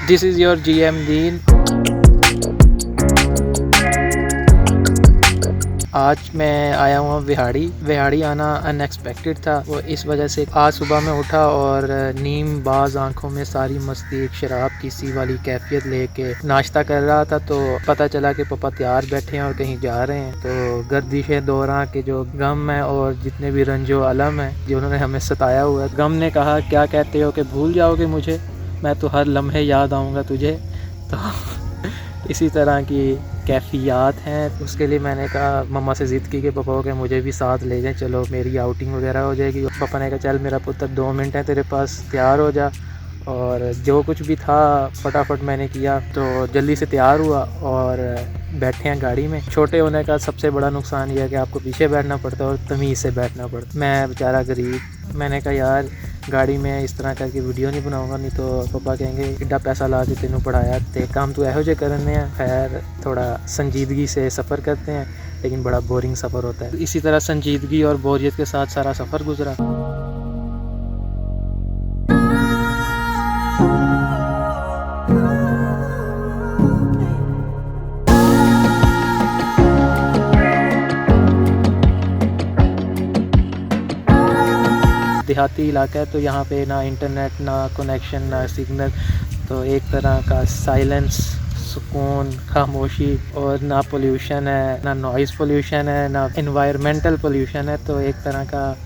This is your GM दीन। आज मैं आया हूँ विहाड़ी आना अनएक्सपेक्टेड था। वो इस वजह से आज सुबह में उठा और नीम बाज आंखों में सारी मस्ती एक शराब की सी वाली कैफियत लेके नाश्ता कर रहा था, तो पता चला कि पापा तैयार बैठे हैं और कहीं जा रहे हैं। तो गर्दिशें दौरान के जो गम है और जितने भी रंजो अलम है जो उन्होंने हमें सताया हुआ है, गम ने कहा क्या कहते हो कि भूल जाओगे मुझे, मैं तो हर लम्हे याद आऊँगा तुझे। तो इसी तरह की कैफियत हैं। उसके लिए मैंने कहा, मम्मा से ज़िद की कि पापा के मुझे भी साथ ले जाएं, चलो मेरी आउटिंग वगैरह हो जाएगी। पापा ने कहा चल मेरा पुत्र 2 मिनट है तेरे पास, तैयार हो जा। और जो कुछ भी था फटाफट मैंने किया, तो जल्दी से तैयार हुआ और बैठे हैं गाड़ी में। छोटे होने का सबसे बड़ा नुकसान ये है कि आपको पीछे बैठना पड़ता है और तमीज़ से बैठना पड़ता है। मैं बेचारा गरीब, मैंने कहा यार गाड़ी में इस तरह करके वीडियो नहीं बनाऊंगा, नहीं तो पापा कहेंगे एड्डा पैसा ला के तेनों पढ़ाया ते काम तो एहो जे करने हैं। खैर थोड़ा संजीदगी से सफ़र करते हैं, लेकिन बड़ा बोरिंग सफ़र होता है। इसी तरह संजीदगी और बोरियत के साथ सारा सफ़र गुजरा। देहाती इलाका है तो यहाँ पे ना इंटरनेट, ना कनेक्शन, ना सिग्नल, तो एक तरह का साइलेंस, सुकून, खामोशी, और ना पोल्यूशन है, ना नॉइज़ पोल्यूशन है, ना इन्वायरमेंटल पोल्यूशन है। तो एक तरह का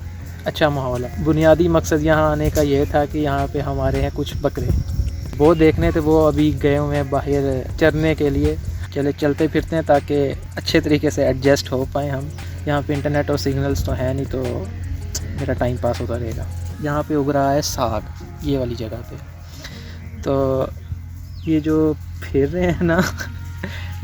अच्छा माहौल है। बुनियादी मकसद यहाँ आने का ये था कि यहाँ पे हमारे हैं कुछ बकरे, वो देखने थे। वो अभी गए हुए हैं बाहर चरने के लिए। चलते फिरते हैं ताकि अच्छे तरीके से एडजस्ट हो पाएँ हम। यहाँ पे इंटरनेट और सिग्नल्स तो है नहीं, तो मेरा टाइम पास होता रहेगा। यहाँ पे उग रहा है साग, ये वाली जगह पे। तो ये जो फिर रहे हैं ना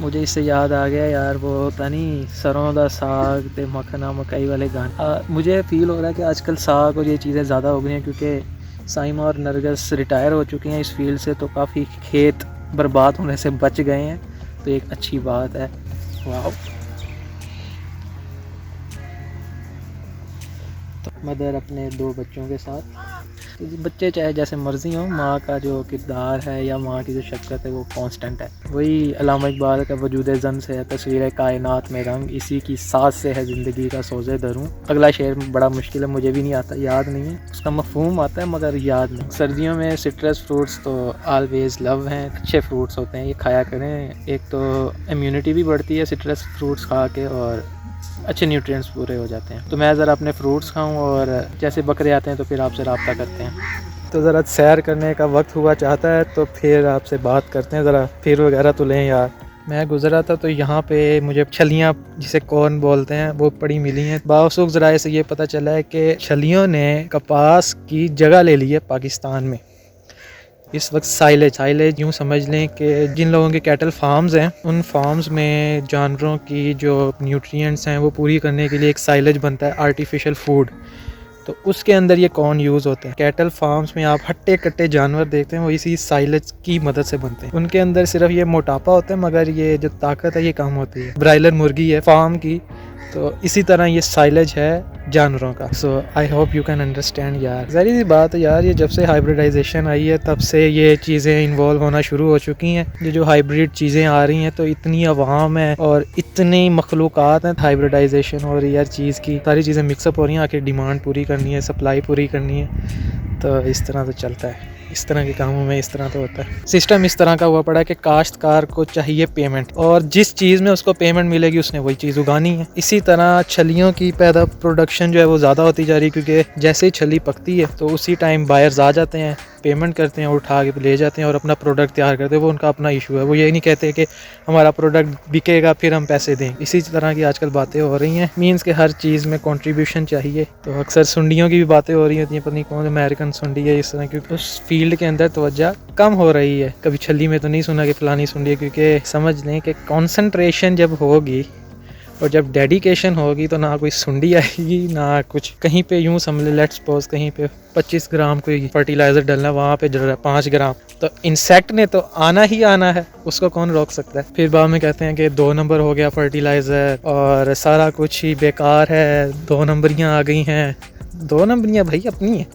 मुझे इससे याद आ गया यार, वो होता नहीं सरों दा साग ते मखना मकई वाले गाने। मुझे फ़ील हो रहा है कि आजकल साग और ये चीज़ें ज़्यादा हो गई हैं, क्योंकि साइमा और नरगस रिटायर हो चुकी हैं इस फील्ड से, तो काफ़ी खेत बर्बाद होने से बच गए हैं, तो एक अच्छी बात है। वाह। तो मदर अपने 2 बच्चों के साथ, तो बच्चे चाहे जैसे मर्ज़ी हों, माँ का जो किरदार है या माँ की जो शफ़क़त है वो कांस्टेंट है। वही अल्लामा इकबाल का वजूद ज़न से है तस्वीर कायनात में रंग, इसी की साथ से है ज़िंदगी का सोज़े दरूं। अगला शेर बड़ा मुश्किल है, मुझे भी नहीं आता, याद नहीं है, उसका मफ़हूम आता है मगर याद नहीं। सर्दियों में सिट्रस फ्रूट्स तो ऑलवेज़ लव हैं, अच्छे फ्रूट्स होते हैं, ये खाया करें। एक तो इम्यूनिटी भी बढ़ती है सिट्रस फ्रूट्स खा के, और अच्छे न्यूट्रिएंट्स पूरे हो जाते हैं। तो मैं ज़रा अपने फ्रूट्स खाऊं, और जैसे बकरे आते हैं तो फिर आपसे रब्ता करते हैं। तो ज़रा सैर करने का वक्त हुआ चाहता है, तो फिर आपसे बात करते हैं, ज़रा फिर वगैरह तो लें यार। मैं गुज़रा था तो यहाँ पे मुझे छलियाँ, जिसे कॉर्न बोलते हैं, वो पड़ी मिली हैं। बावसूख ज़राए से ये पता चला है कि छलियों ने कपास की जगह ले ली है पाकिस्तान में। इस वक्त साइलेज यूँ समझ लें कि जिन लोगों के कैटल फार्म्स हैं, उन फार्म्स में जानवरों की जो न्यूट्रिएंट्स हैं वो पूरी करने के लिए एक साइलेज बनता है, आर्टिफिशियल फूड। तो उसके अंदर ये कॉर्न यूज़ होते हैं। कैटल फार्म्स में आप हट्टे कट्टे जानवर देखते हैं, वो इसी साइलेज की मदद से बनते हैं। उनके अंदर सिर्फ ये मोटापा होता है, मगर ये जो ताकत है ये कम होती है। ब्रायलर मुर्गी है फार्म की, तो इसी तरह ये साइलेज है जानवरों का। So I hope you can understand यार। ज़ाहिर सी बात है यार, ये जब से हाइब्रिडाइजेशन आई है तब से ये चीज़ें इन्वॉल्व होना शुरू हो चुकी हैं। ये जो हाइब्रिड चीज़ें आ रही हैं, तो इतनी अवाम है और इतनी मखलूक़ात हैं, हाइब्रिडाइजेशन हो रही है, हर चीज़ की सारी चीज़ें मिक्सअप हो रही हैं। आखिर डिमांड पूरी करनी है, सप्लाई पूरी करनी है, तो इस तरह तो चलता है। इस तरह के कामों में इस तरह तो होता है। सिस्टम इस तरह का हुआ पड़ा है कि काश्तकार को चाहिए पेमेंट, और जिस चीज़ में उसको पेमेंट मिलेगी उसने वही चीज़ उगानी है। इसी तरह छलियों की प्रोडक्शन जो है वो ज़्यादा होती जा रही है, क्योंकि जैसे ही छली पकती है तो उसी टाइम बायर्स आ जाते हैं, पेमेंट करते हैं, उठा के ले जाते हैं और अपना प्रोडक्ट तैयार करते हैं। वो उनका अपना इशू है, वो ये नहीं कहते कि हमारा प्रोडक्ट बिकेगा फिर हम पैसे दें। इसी तरह की आजकल बातें हो रही हैं, मीन्स के हर चीज़ में कंट्रीब्यूशन चाहिए। तो अक्सर सुंडियों की भी बातें हो रही होती हैं, पता नहीं कौन अमेरिकन सुंडी है इस तरह, क्योंकि उस फील्ड के अंदर तवज्जो कम हो रही है। कभी छली में तो नहीं सुना कि फलानी सुंडी है, क्योंकि समझ लें कि कॉन्सनट्रेशन जब होगी और जब डेडिकेशन होगी तो ना कोई सुंडी आएगी ना कुछ। कहीं पे यूँ समझ ले, लेट्स सपोज कहीं पे 25 ग्राम कोई फर्टिलाइज़र डलना, वहाँ पे डल रहा है 5 ग्राम, तो इंसेक्ट ने तो आना ही आना है, उसको कौन रोक सकता है। फिर बाद में कहते हैं कि 2 नंबर हो गया फर्टिलाइज़र और सारा कुछ ही बेकार है, 2 नंबरियाँ आ गई हैं। 2 नंबरियाँ भाई अपनी है,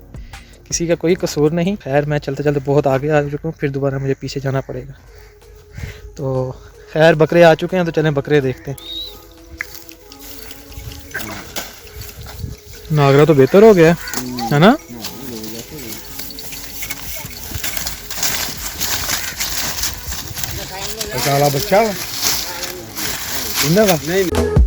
किसी का कोई कसूर नहीं। खैर मैं चलते चलते बहुत आगे आ चुका हूँ, फिर दोबारा मुझे पीछे जाना पड़ेगा। तो खैर बकरे आ चुके हैं, तो चलें बकरे देखते हैं। नागरा तो बेहतर हो गया है ना। काला बच्चा इनका नहीं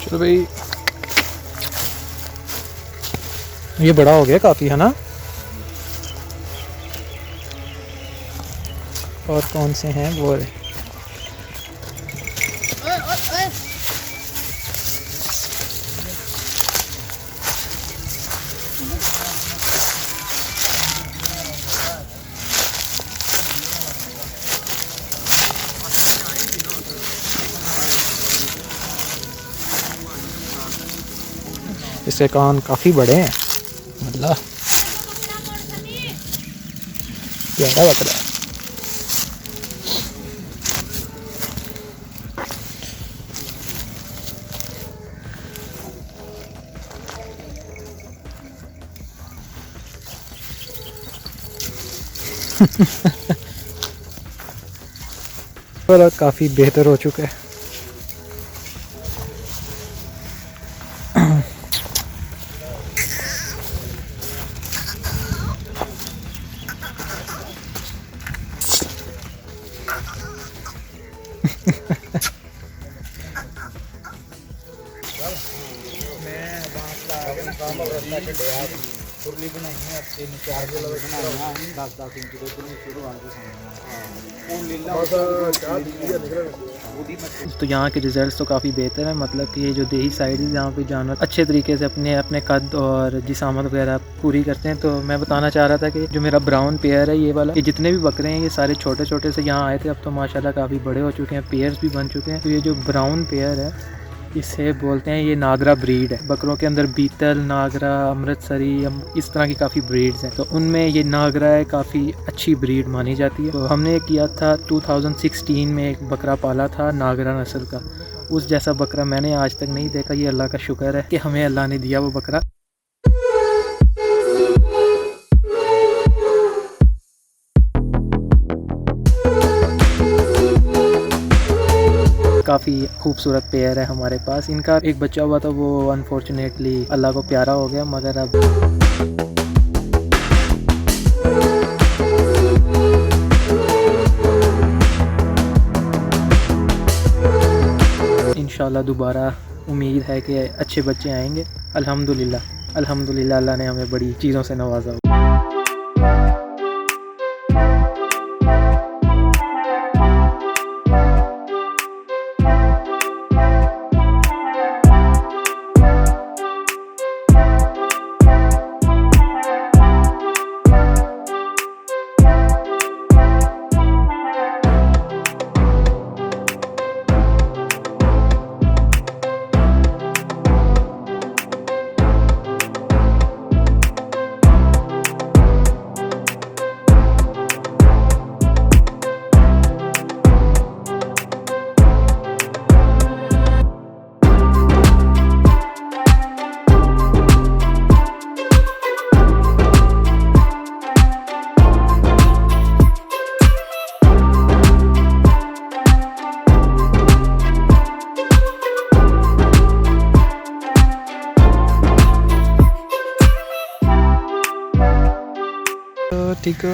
तो भाई ये बड़ा हो गया काफ़ी है ना। और कौन से हैं वो इसके कान काफ़ी बड़े हैं, मतलब प्यारा बकरा है। पर काफ़ी बेहतर हो चुका है। तो यहाँ के रिज़ल्ट तो काफ़ी बेहतर है, मतलब कि ये जो देही साइड है जहाँ पे जानवर अच्छे तरीके से अपने अपने कद और जिसामत वगैरह पूरी करते हैं। तो मैं बताना चाह रहा था कि जो मेरा ब्राउन पेयर है ये वाला, ये जितने भी बकरे हैं ये सारे छोटे छोटे से यहाँ आए थे, अब तो माशाल्लाह काफ़ी बड़े हो चुके हैं, पेयर्स भी बन चुके हैं। तो ये जो ब्राउन पेयर है इसे बोलते हैं, ये नागरा ब्रीड है। बकरों के अंदर बीतल, नागरा, अमृतसरी, इस तरह की काफ़ी ब्रीड्स हैं, तो उनमें ये नागरा है काफ़ी अच्छी ब्रीड मानी जाती है। तो हमने किया था 2016 में एक बकरा पाला था नागरा नस्ल का, उस जैसा बकरा मैंने आज तक नहीं देखा। ये अल्लाह का शुक्र है कि हमें अल्लाह ने दिया वो बकरा। काफ़ी खूबसूरत पेयर है हमारे पास। इनका एक बच्चा हुआ था, वो अनफॉर्चुनेटली अल्लाह को प्यारा हो गया, मगर अब इंशाल्लाह दोबारा उम्मीद है कि अच्छे बच्चे आएंगे। अल्हम्दुलिल्लाह अल्हम्दुलिल्लाह अल्लाह ने हमें बड़ी चीज़ों से नवाजा। ठीक है।